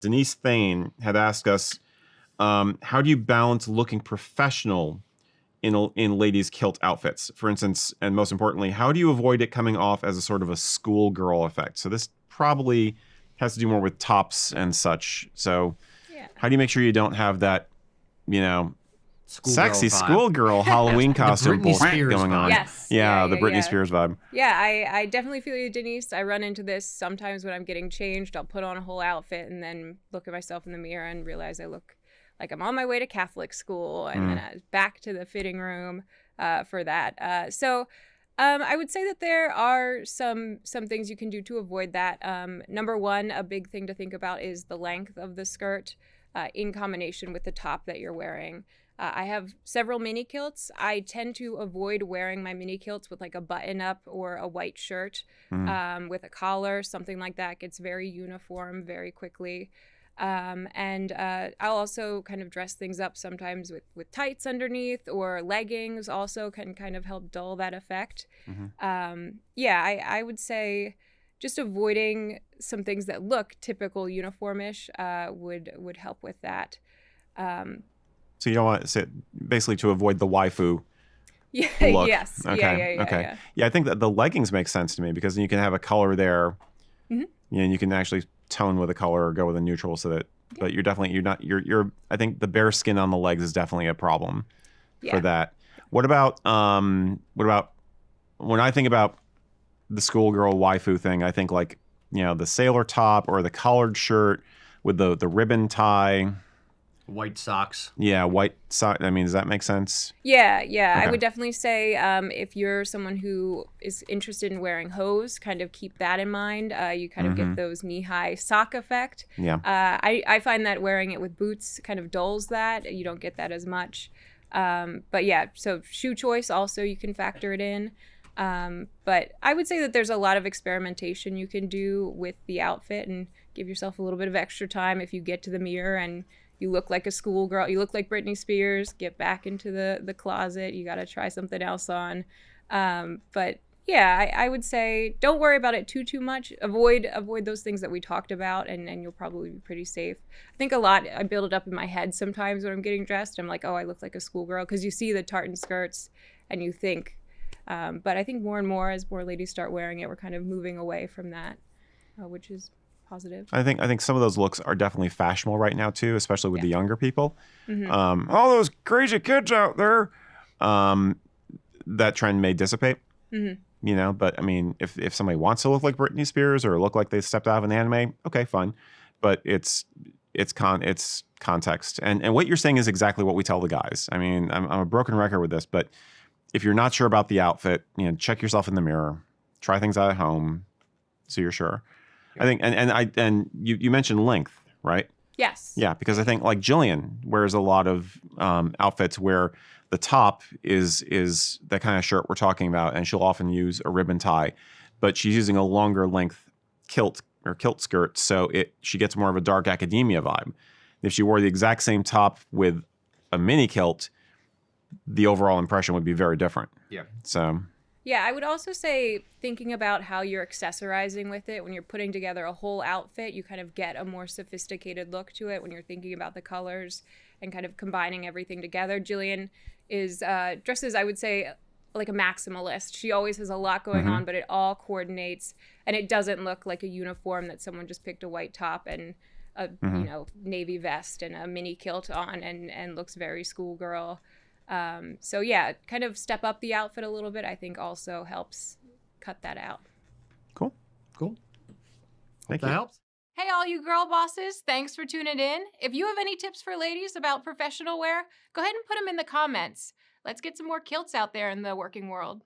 Denise Thane had asked us, how do you balance looking professional in ladies' kilt outfits? For instance, and most importantly, how do you avoid it coming off as a sort of a schoolgirl effect? So this probably has to do more with tops and such. So how do you make sure you don't have that, sexy schoolgirl Halloween costume going on? Yes. Yeah, the Britney Spears vibe. Yeah, I definitely feel you, Denise. I run into this sometimes when I'm getting changed. I'll put on a whole outfit and then look at myself in the mirror and realize I look like I'm on my way to Catholic school, and then back to the fitting room for that. So I would say that there are some things you can do to avoid that. Number one, a big thing to think about is the length of the skirt in combination with the top that you're wearing. I have several mini kilts. I tend to avoid wearing my mini kilts with like a button up or a white shirt with a collar, something like that. It gets very uniform very quickly. And I'll also kind of dress things up sometimes with tights underneath, or leggings also can kind of help dull that effect. I would say just avoiding some things that look typical uniformish would help with that. So you don't want to basically to avoid the waifu look. Yes. Okay. Yeah, I think that the leggings make sense to me because you can have a color there. And you can actually tone with a color or go with a neutral so that, but you're I think the bare skin on the legs is definitely a problem for that. What about when I think about the schoolgirl waifu thing, I think like, the sailor top or the collared shirt with the ribbon tie. White socks. Yeah, white sock. I mean, does that make sense? Yeah. Okay. I would definitely say if you're someone who is interested in wearing hose, kind of keep that in mind. You kind of get those knee-high sock effect. Yeah. I find that wearing it with boots kind of dulls that. You don't get that as much. But yeah, so shoe choice also you can factor it in. But I would say that there's a lot of experimentation you can do with the outfit and give yourself a little bit of extra time if you get to the mirror and you look like a schoolgirl. You look like Britney Spears. Get back into the closet. You got to try something else on. But yeah, I would say don't worry about it too much. Avoid those things that we talked about, and you'll probably be pretty safe. I think I build it up in my head sometimes when I'm getting dressed. I'm like, oh, I look like a schoolgirl, because you see the tartan skirts and you think. But I think more and more as more ladies start wearing it, we're kind of moving away from that, which is positive. I think some of those looks are definitely fashionable right now too, especially with the younger people. All those crazy kids out there. That trend may dissipate. But I mean, if somebody wants to look like Britney Spears or look like they stepped out of an anime, okay, fine. But it's context, and what you're saying is exactly what we tell the guys. I mean, I'm a broken record with this, but if you're not sure about the outfit, check yourself in the mirror, try things out at home, so you're sure. I think, and you mentioned length, right? Yes. Yeah, because I think like Jillian wears a lot of outfits where the top is that kind of shirt we're talking about, and she'll often use a ribbon tie, but she's using a longer length kilt skirt, so she gets more of a dark academia vibe. If she wore the exact same top with a mini kilt, the overall impression would be very different. Yeah. So. Yeah, I would also say thinking about how you're accessorizing with it. When you're putting together a whole outfit, you kind of get a more sophisticated look to it when you're thinking about the colors and kind of combining everything together. Jillian is dresses, I would say, like a maximalist. She always has a lot going on, but it all coordinates, and it doesn't look like a uniform that someone just picked a white top and a navy vest and a mini kilt on and looks very schoolgirl. So yeah, kind of step up the outfit a little bit, I think also helps cut that out. Cool. Thank you. That helps. Hey, all you girl bosses, thanks for tuning in. If you have any tips for ladies about professional wear, go ahead and put them in the comments. Let's get some more kilts out there in the working world.